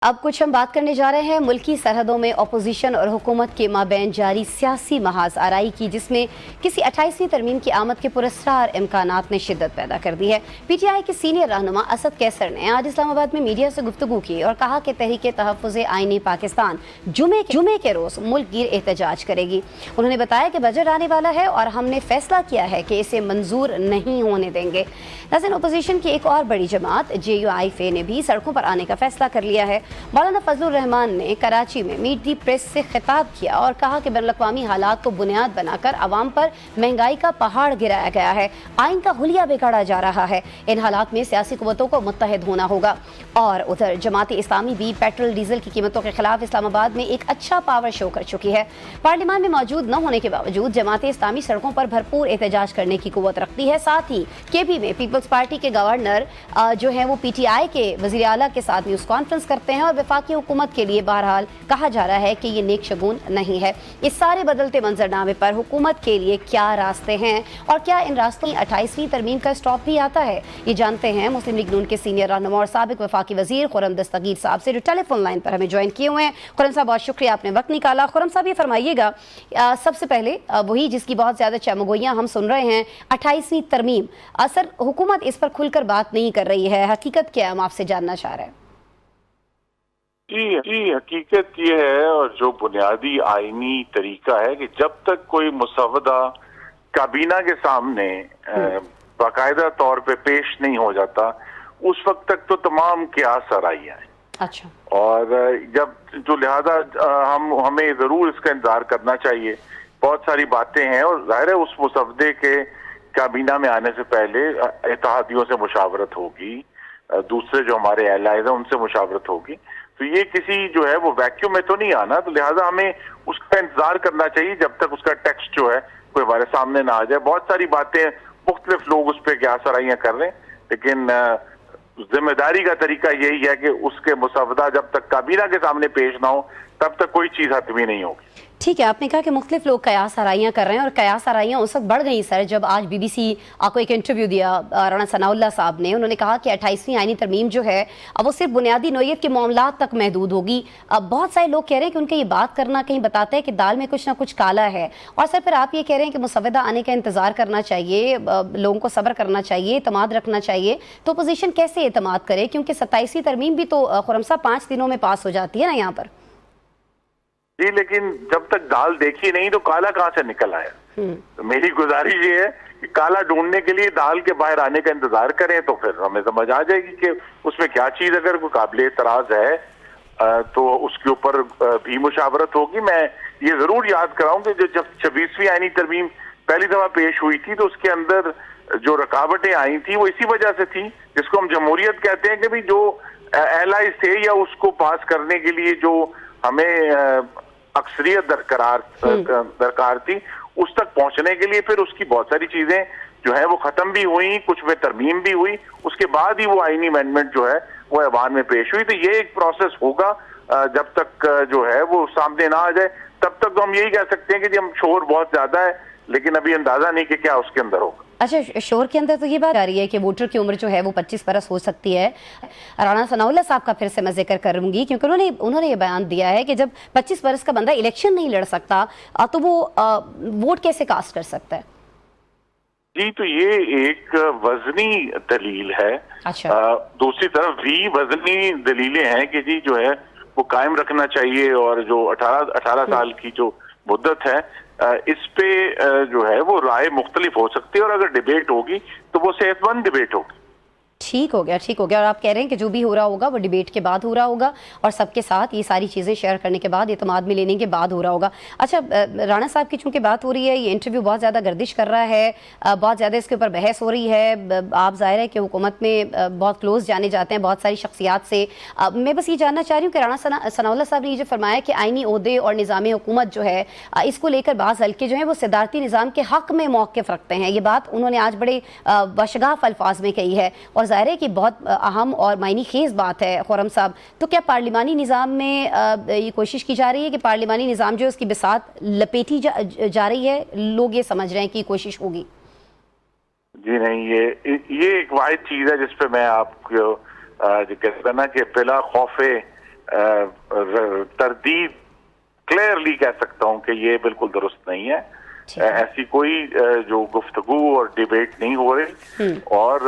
अब कुछ हम बात करने जा रहे हैं मुल्की सरहदों में अपोजिशन और हुकूमत के माबैन जारी सियासी महाज आराई की, जिसमें किसी 28वीं तरमीम की आमद के पुरस्कार इम्कानात ने शिद्दत पैदा कर दी है। PTI के सीनियर रहनुमा असद कैसर ने आज इस्लामाबाद में मीडिया से गुफ्तगू की और कहा कि तहरीक तहफ़्फ़ुज़ आईनी पाकिस्तान जुमे के रोज़ मुल्क गिर एहतजाज करेगी। उन्होंने बताया कि बजट आने वाला है और हमने फैसला किया है कि इसे मंजूर नहीं होने देंगे। नाज़रीन, अपोजिशन की एक और बड़ी जमात JUIF ने भी सड़कों पर आने का फैसला कर लिया है। मौलाना फजलुर रहमान ने कराची में मीट दी प्रेस से खिताब किया और कहा कि बैनुल-अक़वामी हालात को बुनियाद बनाकर आवाम पर महंगाई का पहाड़ गिराया गया है, आइन का हुलिया बिगाड़ा जा रहा है। इन हालात में सियासी कुव्वतों को मुत्तहिद होना होगा। और उधर जमात इस्लामी भी पेट्रोल डीजल की कीमतों के खिलाफ इस्लामाबाद में एक अच्छा पावर शो कर चुकी है। पार्लियामान में मौजूद न होने के बावजूद जमात इस्लामी सड़कों पर भरपूर एहतजाज करने की कुव्वत रखती है। साथ ही KB में पीपल्स पार्टी के गवर्नर जो है वो PTI के वज़ीर आला के साथ न्यूज़ कॉन्फ्रेंस करते हैं और वफाकी हुकूमत के लिए बहरहाल कहा जा रहा है कि ये नेक शगुन नहीं है। इस सारे बदलते मंजरनामे पर हुकूमत के लिए क्या रास्ते हैं और क्या इन रास्तों में 28वीं तरमीम का स्टॉप भी आता है, ये जानते हैं मुस्लिम लीग नून के सीनियर रहनुमा और साबिक वफाकी वजीर खुर्रम दस्तगीर साहब से, जो टेलीफोन लाइन पर हमें ज्वाइन किए हुए हैं। खुर्रम साहब, बहुत शुक्रिया, आपने वक्त निकाला। खुर्रम साहब, ये फरमाइएगा सबसे पहले वही जिसकी बहुत ज्यादा चमगोइयां हम सुन रहे हैं, 28वीं तरमीम, सर हुकूमत इस पर खुलकर बात नहीं कर रही है, हकीकत क्या है, हम आपसे जानना चाह रहे हैं। जी, हकीकत ये है और जो बुनियादी आईनी तरीका है कि जब तक कोई मुसवदा काबीना के सामने बाकायदा तौर पे पेश नहीं हो जाता, उस वक्त तक तो तमाम क़ियास आराइयां हैं। अच्छा। और जब जो लिहाजा हमें जरूर इसका इंतजार करना चाहिए। बहुत सारी बातें हैं और जाहिर है उस मुसवदे के काबीना में आने से पहले इत्तेहादियों से मुशावरत होगी, दूसरे जो हमारे एलाइज हैं उनसे मुशावरत होगी। तो ये किसी जो है वो वैक्यूम में तो नहीं आना, तो लिहाजा हमें उसका इंतजार करना चाहिए जब तक उसका टेक्स्ट जो है कोई हमारे सामने ना आ जाए। बहुत सारी बातें मुख्तलिफ लोग उस पर क्या सराहियां कर रहे हैं, लेकिन जिम्मेदारी का तरीका यही है कि उसके मुसवदा जब तक काबीना के सामने पेश ना हो तब तक कोई चीज हतमी नहीं होगी। ठीक है, आपने कहा कि मुख्तलिफ लोग कयास आराइयाँ कर रहे हैं और कयास आराइयाँ उस वक्त बढ़ गई सर जब आज BBC को एक इंटरव्यू दिया राना सनाउल्लाह साहब ने। उन्होंने कहा कि 28वीं आईनी तरमीम जो है अब वो सिर्फ बुनियादी नौइयत के मामलात तक महदूद होगी। अब बहुत सारे लोग कह रहे हैं कि उनका ये बात करना कहीं बताता है कि दाल में कुछ ना कुछ काला है। और सर फिर आप ये कह रहे हैं कि मुसवदा आने का इंतजार करना चाहिए, लोगों को सब्र करना चाहिए, एतमाद रखना चाहिए। तो अपोजिशन कैसे एतमाद करे, क्योंकि 27वीं तरमीम भी तो खुर्रम साहब 5 दिनों में पास हो जाती है ना यहाँ पर। जी, लेकिन जब तक दाल देखी नहीं तो काला कहाँ से निकल आया। तो मेरी गुजारिश ये है कि काला ढूंढने के लिए दाल के बाहर आने का इंतजार करें, तो फिर हमें समझ आ जाएगी कि उसमें क्या चीज अगर कोई काबिल एतराज है तो उसके ऊपर भी मुशावरत होगी। मैं ये जरूर याद कराऊं कि जब 26वीं आईनी तरमीम पहली दफा पेश हुई थी तो उसके अंदर जो रुकावटें आई थी वो इसी वजह से थी, जिसको हम जमहूरियत कहते हैं, कि भाई जो एलाइज थे या उसको पास करने के लिए जो हमें अक्सरियत दरकार थी उस तक पहुंचने के लिए फिर उसकी बहुत सारी चीजें जो है वो खत्म भी हुई, कुछ में तरमीम भी हुई, उसके बाद ही वो आईनी अमेंडमेंट जो है वो ऐवान में पेश हुई। तो ये एक प्रोसेस होगा, जब तक जो है वो सामने ना आ जाए तब तक तो हम यही कह सकते हैं कि हम शोर बहुत ज्यादा है, लेकिन अभी अंदाजा नहीं कि क्या उसके अंदर होगा। अच्छा, शोर के अंदर तो ये बात आ रही है कि वोटर की उम्र जो है वो 25 बरस हो सकती है। राना सनाउल्लाह साहब का फिर से मैं जिक्र करूंगी, क्योंकि उन्होंने ये बयान दिया है कि जब 25 बरस का बंदा इलेक्शन नहीं लड़ सकता तो वो वोट कैसे कास्ट कर सकता है। जी, तो ये एक वजनी दलील है। अच्छा। दूसरी तरफ भी वजनी दलीलें हैं कि जी जो है वो कायम रखना चाहिए, और जो 18 साल की जो मुद्दत है इस पे जो है वो राय मुख्तलिफ हो सकती है, और अगर डिबेट होगी तो वो सेहतमंद डिबेट होगी। ठीक हो गया। और आप कह रहे हैं कि जो भी हो रहा होगा वो डिबेट के बाद हो रहा होगा और सबके साथ ये सारी चीज़ें शेयर करने के बाद, एतमाद में लेने के बाद हो रहा होगा। अच्छा, राणा साहब की चूंकि बात हो रही है, ये इंटरव्यू बहुत ज़्यादा गर्दिश कर रहा है, बहुत ज़्यादा इसके ऊपर बहस हो रही है। आप जाहिर है कि हुकूमत में बहुत क्लोज जाने जाते हैं बहुत सारी शख्सियात से। मैं बस ये जानना चाह रही हूँ कि राना सनाउल्लाह साहब ने ये जो फरमाया कि आईनी ओहदे और निज़ाम हुकूमत जो है इसको लेकर बाज़ हल्के जो हैं वो सदारती निज़ाम के हक़ में मौक़िफ़ रखते हैं, ये बात उन्होंने आज बड़े बशगाफ अल्फाज में कही है और जाहिर है कि बहुत अहम और मायनी खेज बात है। खुर्रम साहब, तो क्या पार्लिमानी निज़ाम में ये कोशिश की जा रही है कि पार्लिमानी निज़ाम जो है उसकी बिसात लपेटी जा रही है, लोग ये समझ रहे हैं कि कोशिश होगी? जी नहीं, ये एक वाहिद चीज है जिसपे मैं आपको कहता ना कि पहला खौफे तरदीद क्लियरली कह सकता हूं कि ये बिल्कुल दुरुस्त नहीं है। ऐसी कोई जो गुफ्तगू और डिबेट नहीं हो रही। और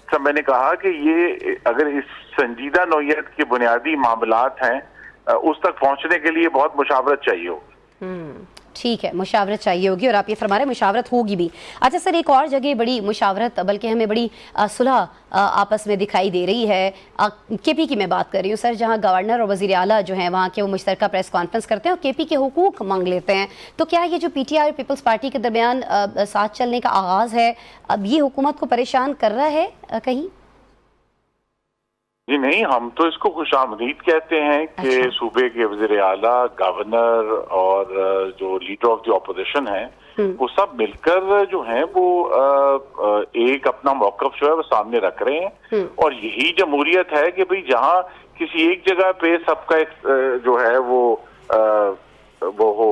सब मैंने कहा कि ये अगर इस संजीदा नौयत के बुनियादी मामलात हैं, उस तक पहुंचने के लिए बहुत मुशावरत चाहिए होगी। ठीक है, मुशावरत चाहिए होगी और आप ये फरमा रहे हैं मुशावरत होगी भी। अच्छा सर, एक और जगह बड़ी मुशावरत बल्कि हमें बड़ी सुलह आपस में दिखाई दे रही है। केपी की मैं बात कर रही हूँ सर, जहाँ गवर्नर और वज़ीर आला जो हैं वहाँ के वो मुश्तरका प्रेस कॉन्फ्रेंस करते हैं और केपी के हुकूक मांग लेते हैं। तो क्या ये जो पीटीआई और पीपल्स पार्टी के दरमियान साथ चलने का आगाज़ है, अब ये हुकूमत को परेशान कर रहा है कहीं? जी नहीं, हम तो इसको खुशामदीद कहते हैं कि सूबे के वज़ीर आला, गवर्नर और जो लीडर ऑफ द ऑपोजिशन है, वो सब मिलकर जो है वो एक अपना मौक़िफ़ जो है वो सामने रख रहे हैं। और यही जमहूरियत है कि भाई जहाँ किसी एक जगह पे सबका जो है वो हो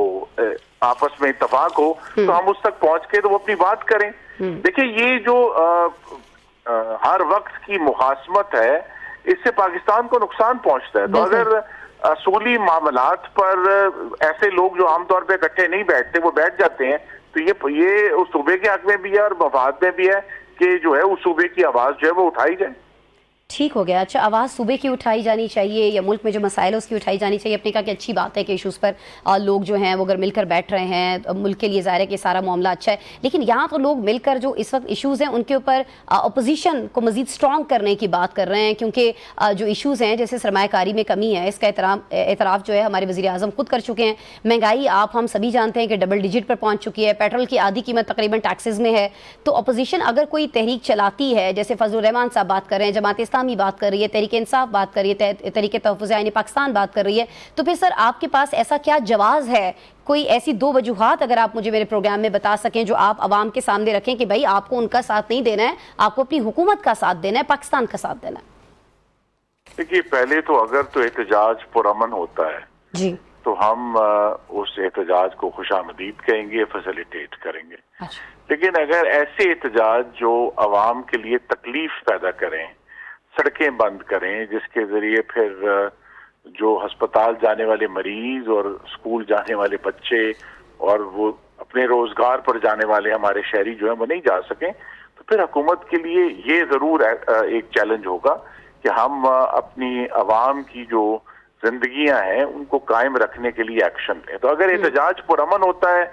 आपस में इत्तफाक हो, तो हम उस तक पहुंच के तो वो अपनी बात करें। देखिए, ये जो हर वक्त की मुखासमत है, इससे पाकिस्तान को नुकसान पहुंचता है। तो अगर असूली मामलात पर ऐसे लोग जो आमतौर पे इकट्ठे नहीं बैठते वो बैठ जाते हैं, तो ये उस सूबे के हक में भी है और मफाद में भी है कि जो है उस सूबे की आवाज़ जो है वो उठाई जाए। ठीक हो गया। अच्छा, आवाज़ सूबे की उठाई जानी चाहिए या मुल्क में जो मसाइल है उसकी उठाई जानी चाहिए? अपने कहा कि अच्छी बात है कि इशूज़ पर लोग जो हैं वो अगर मिलकर बैठ रहे हैं, मुल्क के लिए ज़ाहिर है कि सारा मामला अच्छा है। लेकिन यहाँ तो लोग मिलकर जो इस वक्त इशूज़ हैं उनके ऊपर अपोजिशन को मज़ीद स्ट्रॉन्ग करने की बात कर रहे हैं, क्योंकि जो इशूज़ हैं जैसे सरमायाकारी में कमी है, इसका एतराफ़ जो है हमारे वज़ीर आज़म खुद कर चुके हैं। महंगाई आप हम सभी जानते हैं कि डबल डिजिट पर पहुँच चुकी है, पेट्रोल की आधी कीमत तकरीबन टैक्सेस में है। तो अपोजिशन अगर कोई तहरीक चलाती है, जैसे फजलुर रहमान साहब बात कर रहे हैं, जमात इस्लामी बात कर रही है, तहरीक इंसाफ बात कर रही है, तहरीक तहफ़्फ़ुज़ आईन पाकिस्तान बात कर रही है, तो फिर सर आपके पास ऐसा क्या जवाज़ है? कोई ऐसी दो वजूहात अगर आप मुझे मेरे प्रोग्राम में बता सकें जो आप आवाम के सामने रखें कि भाई आपको उनका साथ नहीं देना है, आपको अपनी हुकूमत का साथ देना है, पाकिस्तान का साथ देना है। देखिए, पहले तो अगर तो एहतजाज पुरअमन होता है जी, तो हम उस एहतजाज को खुशामदीद कहेंगे, फैसिलिटेट करेंगे। अच्छा। लेकिन अगर ऐसे एहतजाज जो आवाम के लिए तकलीफ पैदा करें, सड़कें बंद करें, जिसके जरिए फिर जो अस्पताल जाने वाले मरीज और स्कूल जाने वाले बच्चे और वो अपने रोजगार पर जाने वाले हमारे शहरी जो है वो नहीं जा सकें, तो फिर हुकूमत के लिए ये जरूर एक चैलेंज होगा कि हम अपनी आवाम की जो जिंदगियां हैं उनको कायम रखने के लिए एक्शन लें। तो अगर एहतजाज पुरअमन होता है,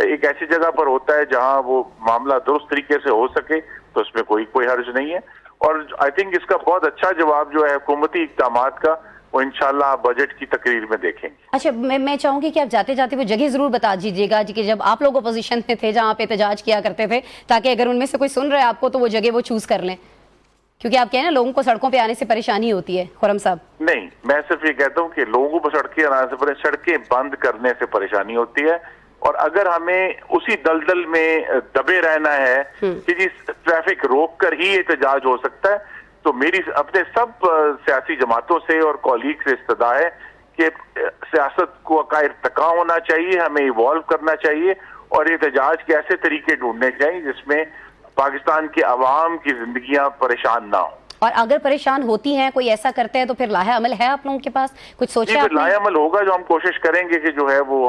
एक ऐसी जगह पर होता है जहां वो मामला दुरुस्त तरीके से हो सके, तो उसमें कोई हर्ज नहीं है। और आई थिंक इसका बहुत अच्छा जवाब जो है हुकूमती इक़दामात का, वो इंशाल्लाह बजट की तकरीर में देखेंगे। अच्छा, मैं चाहूंगी कि आप जाते जाते वो जगह जरूर बता दीजिएगा कि जब आप लोग अपोजिशन में थे जहां आप एहतजाज किया करते थे, ताकि अगर उनमें से कोई सुन रहा है आपको तो वो जगह वो चूज कर लें, क्योंकि आप कहें ना लोगों को सड़कों पे आने से परेशानी होती है। खुरम साहब, नहीं, मैं सिर्फ ये कहता हूँ कि लोगों को सड़कें बंद करने से परेशानी होती है, और अगर हमें उसी दलदल में दबे रहना है कि जी ट्रैफिक रोक कर ही एहतजाज हो सकता है, तो मेरी अपने सब सियासी जमातों से और कॉलीग से इस्तदा है कि सियासत को का इर्तिका होना चाहिए, हमें इवॉल्व करना चाहिए और एहतजाज के ऐसे तरीके ढूंढने चाहिए जिसमें पाकिस्तान के अवाम की जिंदगियां परेशान ना हो। और अगर परेशान होती हैं, कोई ऐसा करते हैं, तो फिर लाहे अमल है आप लोगों के पास? कुछ सोचा आपने? लाहे अमल होगा, जो हम कोशिश करेंगे कि जो है वो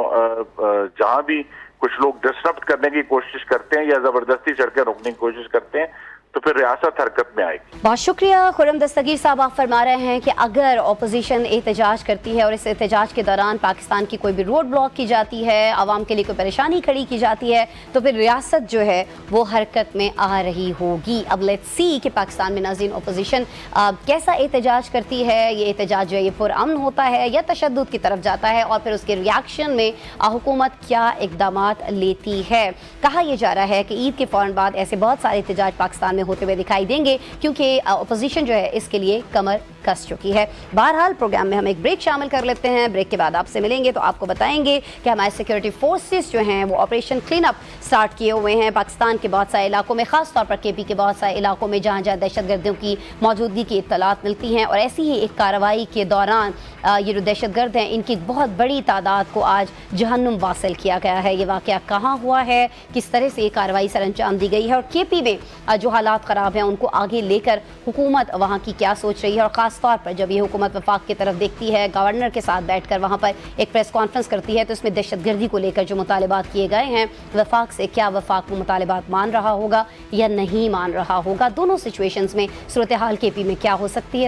जहां भी कुछ लोग डिस्टर्ब करने की कोशिश करते हैं या जबरदस्ती सड़कें रोकने की कोशिश करते हैं, तो फिर रियासत हरकत में आएगी। बहुत शुक्रिया खुर्रम दस्तगीर साहब। आप फरमा रहे हैं कि अगर अपोजिशन एहतजाज करती है और इस एहतजाज के दौरान पाकिस्तान की कोई भी रोड ब्लॉक की जाती है, आवाम के लिए कोई परेशानी खड़ी की जाती है, तो फिर रियासत जो है वो हरकत में आ रही होगी। अब लेट्स सी कि पाकिस्तान में नाज़रीन अपोजिशन कैसा एहतजाज करती है। ये एहतजाज जो है ये पुरअमन होता है या तशद्दुद की तरफ जाता है, और फिर उसके रिएक्शन में हुकूमत क्या इक़दामात लेती है। कहा यह जा रहा है कि ईद के फ़ौरन बाद ऐसे बहुत सारे एहतजाज पाकिस्तान होते हुए दिखाई देंगे, क्योंकि अपोजिशन जो है इसके लिए कमर कस चुकी है। बहरहाल प्रोग्राम में हम एक ब्रेक शामिल कर लेते हैं। ब्रेक के बाद आपसे मिलेंगे तो आपको बताएंगे कि हमारे सिक्योरिटी फोर्सेस जो हैं वो ऑपरेशन क्लीन अप स्टार्ट किए हुए हैं पाकिस्तान के बहुत सारे इलाकों में, खास तौर पर केपी के बहुत सारे इलाकों में जहाँ जहाँ दहशतगर्दियों की मौजूदगी की इत्तलात मिलती हैं। और ऐसी ही एक कार्रवाई के दौरान ये जो दहशतगर्द हैं इनकी बहुत बड़ी तादाद को आज जहन्नुम वासिल किया गया है। ये वाक़या कहाँ हुआ है, किस तरह से ये कार्रवाई सर अंजाम दी गई है, और केपी में जो हालात ख़राब हैं उनको आगे लेकर हुकूमत वहाँ की क्या सोच रही है, और ख़ास खास तौर पर जब ये हुकूमत वफाक की तरफ देखती है, गवर्नर के साथ बैठकर वहाँ पर एक प्रेस कॉन्फ्रेंस करती है, तो इसमें दहशतगर्दी को लेकर जो मुतालबात किए गए हैं वफाक से, क्या वफाक वो मुतालबात मान रहा होगा या नहीं मान रहा होगा? दोनों सिचुएशंस में सूरत हाल KP में क्या हो सकती है?